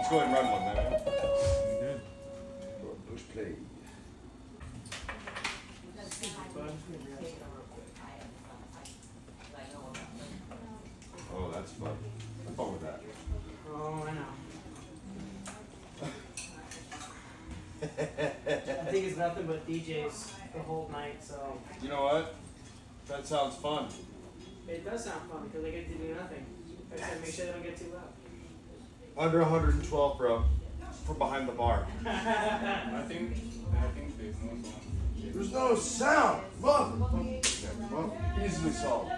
Let's go ahead and run one, man. You did. Push play. Oh, that's fun. Have fun with that. Oh, I know. I think it's nothing but DJs the whole night, so You know what? That sounds fun. it does sound fun because they get to do nothing. I just gotta make sure they don't get too loud. Under 112, bro. From behind the bar. I think there's no song. There's no sound. Mother. Well, easily solved.